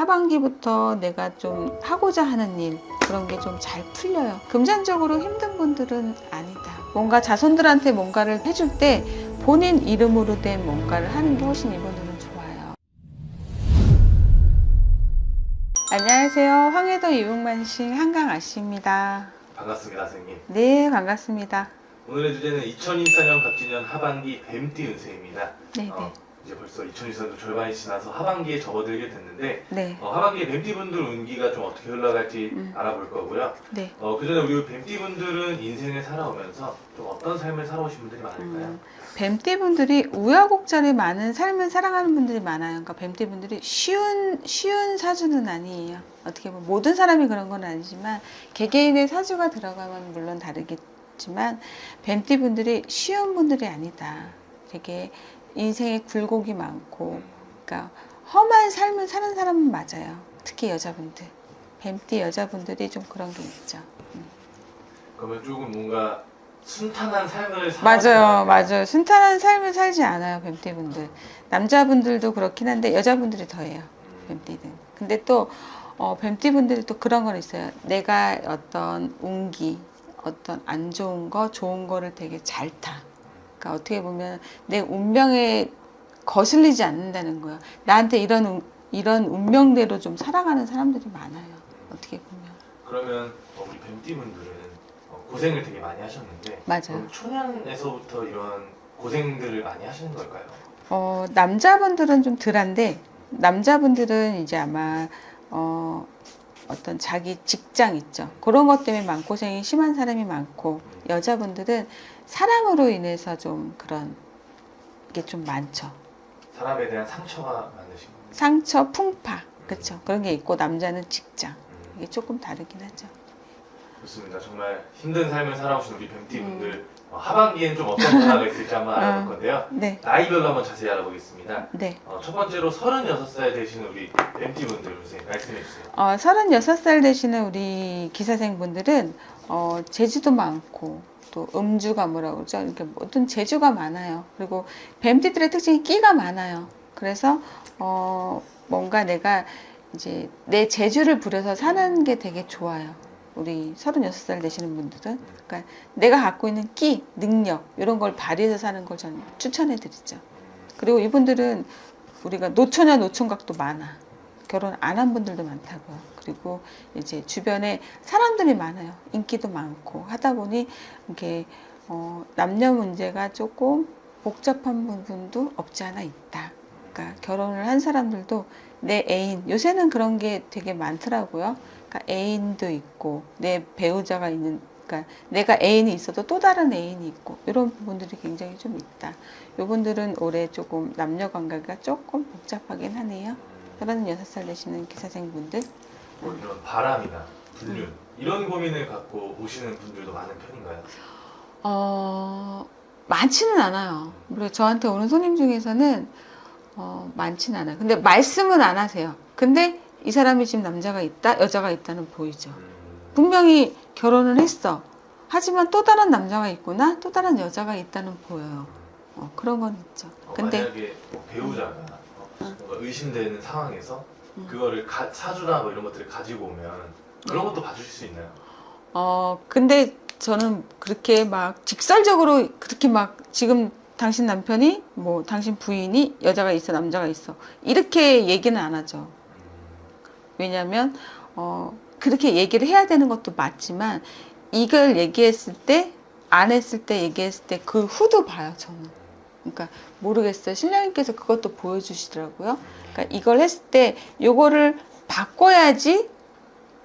하반기부터 내가 좀 하고자 하는 일 그런 게 좀 잘 풀려요. 금전적으로 힘든 분들은 아니다. 뭔가 자손들한테 뭔가를 해줄 때 본인 이름으로 된 뭔가를 하는 게 훨씬 이분들은 좋아요. 안녕하세요. 황해도 이북만신 한강아씨입니다. 반갑습니다, 선생님. 네, 반갑습니다. 오늘의 주제는 2024년 갑진년 하반기 뱀띠 운세입니다. 네, 이제 벌써 2024년 절반이 지나서 하반기에 접어들게 됐는데 네. 하반기에 뱀띠 분들 운기가 좀 어떻게 흘러갈지 알아볼 거고요. 네. 그 전에 우리 뱀띠 분들은 인생을 살아오면서 좀 어떤 삶을 살아오신 분들이 많을까요? 뱀띠 분들이 우여곡절이 많은 삶을 살아가는 분들이 많아요. 그러니까 뱀띠 분들이 쉬운 사주는 아니에요. 어떻게 보면 모든 사람이 그런 건 아니지만 개개인의 사주가 들어가면 물론 다르겠지만 뱀띠 분들이 쉬운 분들이 아니다. 되게 인생에 굴곡이 많고, 그러니까 험한 삶을 사는 사람은 맞아요. 특히 여자분들, 뱀띠 여자분들이 좀 그런 게 있죠. 그러면 조금 뭔가 순탄한 삶을 맞아요. 순탄한 삶을 살지 않아요, 뱀띠분들. 남자분들도 그렇긴 한데 여자분들이 더해요, 뱀띠는. 근데 또 뱀띠분들이 또 그런 건 있어요. 내가 어떤 운기, 어떤 안 좋은 거, 좋은 거를 되게 잘 타. 그러니까 어떻게 보면 내 운명에 거슬리지 않는다는 거야. 나한테 이런 운명대로 좀 살아가는 사람들이 많아요. 어떻게 보면. 그러면 우리 뱀띠 분들은 고생을 되게 많이 하셨는데 맞아요. 그럼 초년에서부터 이런 고생들을 많이 하시는 걸까요? 남자분들은 좀 덜한데 남자분들은 이제 아마 어떤 자기 직장 있죠. 그런 것 때문에 마음고생이 심한 사람이 많고 여자분들은 사람으로 인해서 좀 그런 게 좀 많죠. 사람에 대한 상처가 많으신 거예요? 상처, 풍파, 그렇죠. 그런 게 있고 남자는 직장. 이게 조금 다르긴 하죠. 좋습니다. 정말 힘든 삶을 살아오신 우리 뱀띠 분들 하반기엔 좀 어떤 변화가 있을지 한번 알아볼 건데요. 네. 나이별로 한번 자세히 알아보겠습니다. 네. 첫 번째로 36살 되시는 우리 뱀띠 분들 선생님 말씀해 주세요. 36살 되시는 우리 기사생 분들은 재주도 많고 또 음주가 뭐라고 그러죠? 이렇게 모든 재주가 많아요. 그리고 뱀띠들의 특징이 끼가 많아요. 그래서 뭔가 내가 이제 내 재주를 부려서 사는 게 되게 좋아요. 우리 36살 되시는 분들은. 그러니까 내가 갖고 있는 끼, 능력 이런 걸 발휘해서 사는 걸 저는 추천해 드리죠. 그리고 이분들은 우리가 노처녀 노총각도 많아. 결혼 안 한 분들도 많다고요. 그리고 이제 주변에 사람들이 많아요. 인기도 많고 하다 보니 이게 남녀 문제가 조금 복잡한 부분도 없지 않아 있다. 그러니까 결혼을 한 사람들도 내 애인, 요새는 그런 게 되게 많더라고요. 그러니까 애인도 있고 내 배우자가 있는, 그러니까 내가 애인이 있어도 또 다른 애인이 있고 이런 부분들이 굉장히 좀 있다. 이분들은 올해 조금 남녀 관계가 조금 복잡하긴 하네요. 36살 되시는 기사생분들. 이런 바람이나 불륜 이런 고민을 갖고 오시는 분들도 많은 편인가요? 많지는 않아요. 물론 저한테 오는 손님 중에서는 많지는 않아요. 근데 말씀은 안 하세요. 근데 이 사람이 지금 남자가 있다, 여자가 있다는 보이죠. 분명히 결혼을 했어. 하지만 또 다른 남자가 있구나, 또 다른 여자가 있다는 보여요. 그런 건 있죠. 근데 만약에 배우자가 뭔가 의심되는 상황에서 그거를 사주나 뭐 이런 것들을 가지고 오면 그런 것도 봐주실 수 있나요? 근데 저는 그렇게 막 직설적으로 그렇게 막 지금 당신 남편이 뭐 당신 부인이 여자가 있어 남자가 있어 이렇게 얘기는 안 하죠. 왜냐하면 그렇게 얘기를 해야 되는 것도 맞지만 이걸 얘기했을 때 안 했을 때 얘기했을 때 그 후도 봐요 저는. 그러니까 모르겠어요. 신랑님께서 그것도 보여주시더라고요. 그러니까 이걸 했을 때 요거를 바꿔야지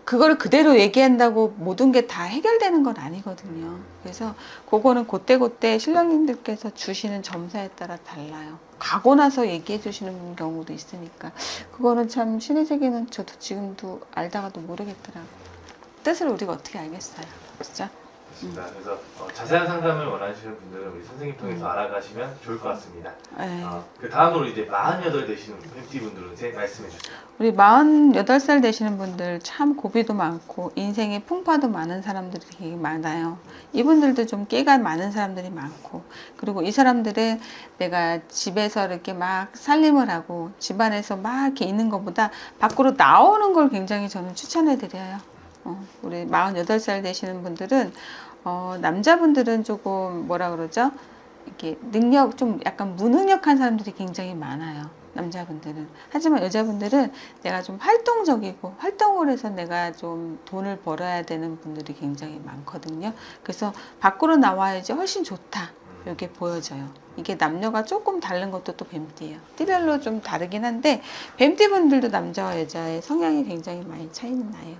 그거를 그대로 얘기한다고 모든 게 다 해결되는 건 아니거든요. 그래서 그거는 그때그때 신랑님들께서 주시는 점사에 따라 달라요. 가고 나서 얘기해 주시는 경우도 있으니까 그거는 참 신의 세계는 저도 지금도 알다가도 모르겠더라고요. 뜻을 우리가 어떻게 알겠어요. 진짜? 좋습니다. 그래서 자세한 상담을 원하시는 분들은 우리 선생님 통해서 알아가시면 좋을 것 같습니다. 네. 그 다음으로 이제 48 되시는 팬티 분들은 말씀해 주세요. 우리 48살 되시는 분들 참 고비도 많고 인생의 풍파도 많은 사람들이 되게 많아요. 이분들도 좀 깨가 많은 사람들이 많고, 그리고 이 사람들은 내가 집에서 이렇게 막 살림을 하고 집안에서 막 이렇게 있는 것보다 밖으로 나오는 걸 굉장히 저는 추천해 드려요. 우리 48살 되시는 분들은 남자분들은 조금 뭐라 그러죠? 이렇게 능력 좀 약간 무능력한 사람들이 굉장히 많아요. 남자분들은. 하지만 여자분들은 내가 좀 활동적이고 활동을 해서 내가 좀 돈을 벌어야 되는 분들이 굉장히 많거든요. 그래서 밖으로 나와야지 훨씬 좋다. 이게 보여져요. 이게 남녀가 조금 다른 것도 또 뱀띠예요. 띠별로 좀 다르긴 한데 뱀띠 분들도 남자와 여자의 성향이 굉장히 많이 차이는 나요.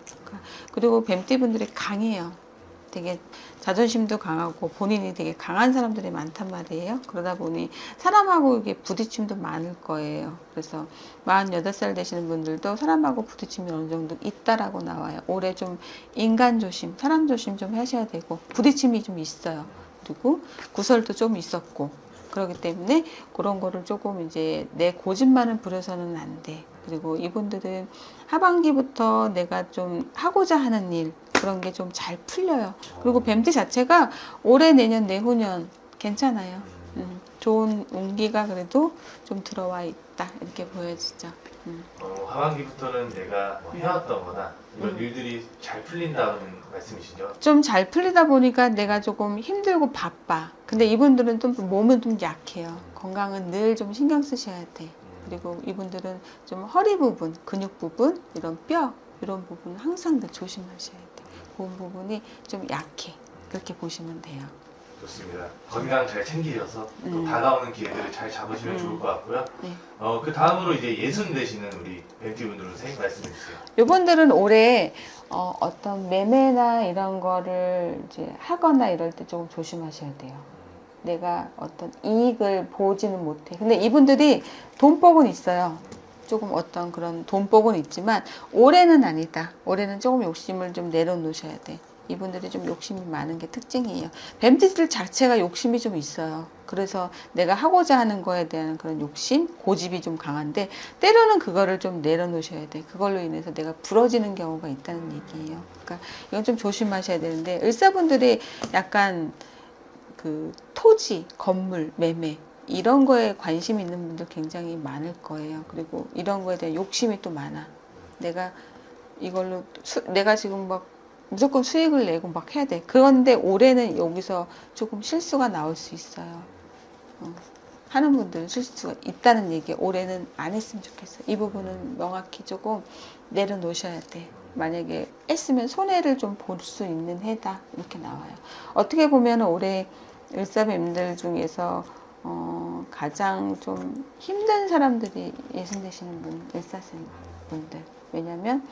그리고 뱀띠 분들이 강해요. 되게 자존심도 강하고 본인이 되게 강한 사람들이 많단 말이에요. 그러다 보니 사람하고 이게 부딪힘도 많을 거예요. 그래서 48살 되시는 분들도 사람하고 부딪힘이 어느 정도 있다라고 나와요. 올해 좀 인간 조심, 사람 조심 좀 하셔야 되고 부딪힘이 좀 있어요. 그리고 구설도 좀 있었고 그렇기 때문에 그런 거를 조금 이제 내 고집만은 부려서는 안 돼. 그리고 이분들은 하반기부터 내가 좀 하고자 하는 일 그런 게 좀 잘 풀려요. 그리고 뱀띠 자체가 올해, 내년, 내후년 괜찮아요. 좋은 운기가 그래도 좀 들어와 있다 이렇게 보여지죠. 하반기부터는 내가 해왔던 거나 이런 일들이 잘 풀린다는 말씀이시죠? 좀 잘 풀리다 보니까 내가 조금 힘들고 바빠. 근데 이분들은 좀 몸은 좀 약해요. 건강은 늘 좀 신경 쓰셔야 돼. 그리고 이분들은 좀 허리 부분, 근육 부분, 이런 뼈 이런 부분 항상 늘 조심하셔야 돼. 그 부분이 좀 약해. 그렇게 보시면 돼요. 좋습니다. 건강 잘 챙기셔서 또 다가오는 기회들을 잘 잡으시면 좋을 것 같고요. 네. 그 다음으로 이제 60 되시는 우리 뱀띠 분들은 말씀해 주세요. 이분들은 올해 어떤 매매나 이런 거를 이제 하거나 이럴 때 조금 조심하셔야 돼요. 내가 어떤 이익을 보지는 못해. 근데 이분들이 돈복은 있어요. 조금 어떤 그런 돈복은 있지만 올해는 아니다. 올해는 조금 욕심을 좀 내려놓으셔야 돼. 이분들이 좀 욕심이 많은 게 특징이에요. 뱀띠들 자체가 욕심이 좀 있어요. 그래서 내가 하고자 하는 거에 대한 그런 욕심, 고집이 좀 강한데 때로는 그거를 좀 내려놓으셔야 돼. 그걸로 인해서 내가 부러지는 경우가 있다는 얘기예요. 그러니까 이건 좀 조심하셔야 되는데 을사분들이 약간 그 토지, 건물, 매매 이런 거에 관심 있는 분들 굉장히 많을 거예요. 그리고 이런 거에 대한 욕심이 또 많아. 내가 이걸로 내가 지금 막 무조건 수익을 내고 막 해야 돼. 그런데 올해는 여기서 조금 실수가 나올 수 있어요. 하는 분들은 실수가 있다는 얘기. 올해는 안 했으면 좋겠어요. 이 부분은 명확히 조금 내려놓으셔야 돼. 만약에 했으면 손해를 좀 볼 수 있는 해다 이렇게 나와요. 어떻게 보면 올해 을사뱀들 중에서 가장 좀 힘든 사람들이 예순되시는 분, 을사생 분들. 왜냐면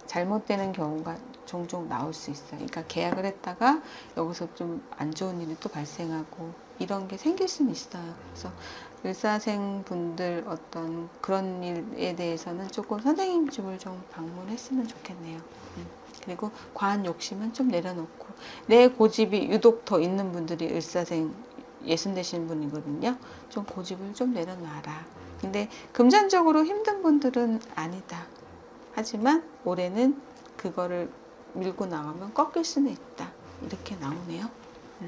잘못되는 경우가 종종 나올 수 있어요. 그러니까 계약을 했다가 여기서 좀 안 좋은 일이 또 발생하고 이런 게 생길 수는 있어요. 그래서 을사생 분들 어떤 그런 일에 대해서는 조금 선생님 집을 좀 방문했으면 좋겠네요. 그리고 과한 욕심은 좀 내려놓고 내 고집이 유독 더 있는 분들이 을사생 예순 되시는 분이거든요. 좀 고집을 좀 내려놔라. 근데 금전적으로 힘든 분들은 아니다. 하지만 올해는 그거를 밀고 나가면 꺾일 수는 있다. 이렇게 나오네요.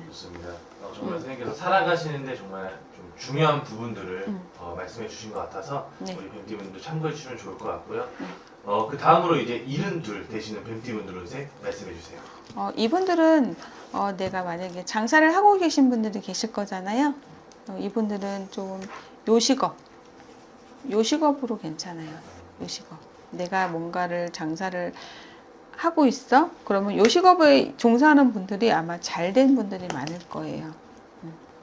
좋습니다. 정말 선생님께서 살아가시는데 정말 좀 중요한 부분들을 말씀해 주신 것 같아서 네. 우리 뱀띠분들도 참고해 주시면 좋을 것 같고요. 그 다음으로 이제 72 되시는 뱀띠분들은 말씀해 주세요. 이분들은 내가 만약에 장사를 하고 계신 분들이 계실 거잖아요. 이분들은 좀 요식업으로 괜찮아요. 요식업. 내가 뭔가를 장사를 하고 있어? 그러면 요식업에 종사하는 분들이 아마 잘된 분들이 많을 거예요.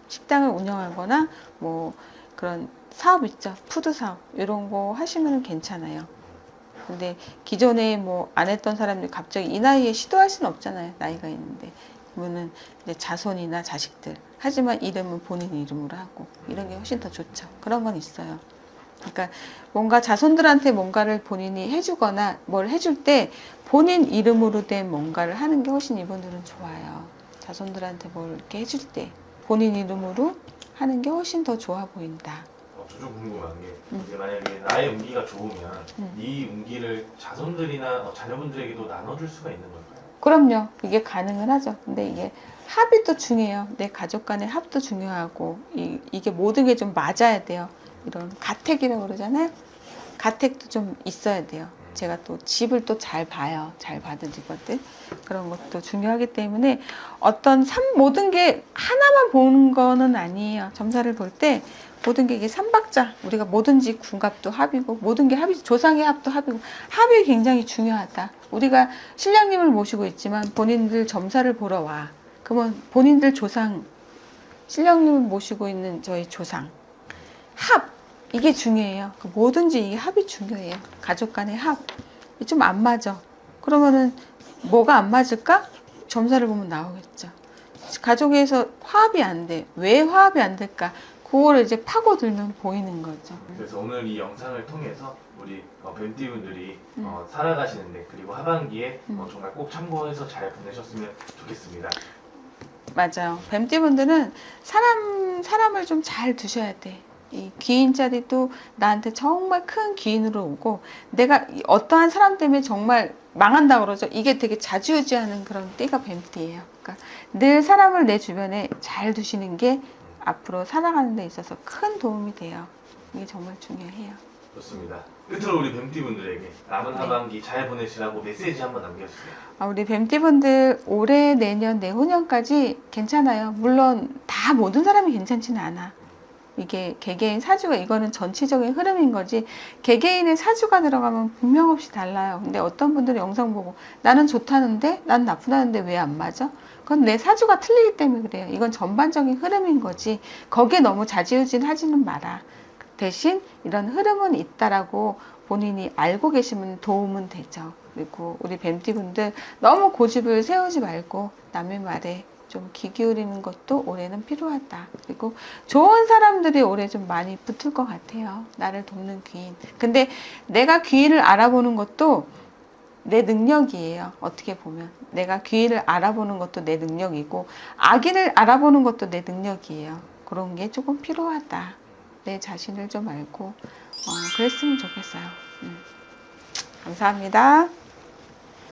식당을 운영하거나 뭐 그런 사업 있죠. 푸드 사업 이런 거 하시면 괜찮아요. 근데 기존에 뭐 안 했던 사람들이 갑자기 이 나이에 시도할 수는 없잖아요. 나이가 있는데. 그러면은 이제 자손이나 자식들. 하지만 이름은 본인 이름으로 하고 이런 게 훨씬 더 좋죠. 그런 건 있어요. 그러니까 뭔가 자손들한테 뭔가를 본인이 해주거나 뭘 해줄 때 본인 이름으로 된 뭔가를 하는 게 훨씬 이분들은 좋아요. 자손들한테 뭘 이렇게 해줄 때 본인 이름으로 하는 게 훨씬 더 좋아 보인다. 저 좀 궁금한 게 이제 만약에 나의 운기가 좋으면 이 운기를 자손들이나 자녀분들에게도 나눠줄 수가 있는 걸까요? 그럼요. 이게 가능은 하죠. 근데 이게 합이 또 중요해요. 내 가족 간의 합도 중요하고 이게 모든 게 좀 맞아야 돼요. 이런 가택이라고 그러잖아요. 가택도 좀 있어야 돼요. 제가 또 집을 또 잘 봐요. 잘 봐드리거든. 그런 것도 중요하기 때문에 어떤 모든 게 하나만 보는 거는 아니에요. 점사를 볼 때 모든 게 이게 삼박자, 우리가 뭐든지 궁합도 합이고 모든 게 합이지, 조상의 합도 합이고 합이 굉장히 중요하다. 우리가 신령님을 모시고 있지만 본인들 점사를 보러 와. 그러면 본인들 조상, 신령님을 모시고 있는 저희 조상 합, 이게 중요해요. 뭐든지 이게 합이 중요해요. 가족 간의 합. 좀 안 맞아. 그러면은 뭐가 안 맞을까? 점사를 보면 나오겠죠. 가족에서 화합이 안 돼. 왜 화합이 안 될까? 그거를 이제 파고들면 보이는 거죠. 그래서 오늘 이 영상을 통해서 우리 뱀띠분들이 살아가시는데 그리고 하반기에 정말 꼭 참고해서 잘 보내셨으면 좋겠습니다. 맞아요. 뱀띠분들은 사람을 좀 잘 두셔야 돼. 이 귀인자리 또 나한테 정말 큰 귀인으로 오고 내가 어떠한 사람 때문에 정말 망한다 그러죠. 이게 되게 자주유지하는 그런 띠가 뱀띠예요. 그러니까 늘 사람을 내 주변에 잘 두시는 게 앞으로 살아가는 데 있어서 큰 도움이 돼요. 이게 정말 중요해요. 좋습니다. 끝으로 우리 뱀띠분들에게 남은 네. 하반기 잘 보내시라고 메시지 한번 남겨주세요. 우리 뱀띠분들 올해, 내년, 내후년까지 괜찮아요. 물론 다 모든 사람이 괜찮지는 않아. 이게 개개인 사주가, 이거는 전체적인 흐름인 거지 개개인의 사주가 들어가면 분명 없이 달라요. 근데 어떤 분들이 영상 보고 나는 좋다는데 난 나쁘다는데 왜 안 맞아? 그건 내 사주가 틀리기 때문에 그래요. 이건 전반적인 흐름인 거지 거기에 너무 좌지우진 하지는 마라. 대신 이런 흐름은 있다라고 본인이 알고 계시면 도움은 되죠. 그리고 우리 뱀띠분들 너무 고집을 세우지 말고 남의 말에 좀 귀 기울이는 것도 올해는 필요하다. 그리고 좋은 사람들이 올해 좀 많이 붙을 것 같아요. 나를 돕는 귀인. 근데 내가 귀인을 알아보는 것도 내 능력이에요. 어떻게 보면 내가 귀인을 알아보는 것도 내 능력이고 악인을 알아보는 것도 내 능력이에요. 그런 게 조금 필요하다. 내 자신을 좀 알고 그랬으면 좋겠어요. 감사합니다.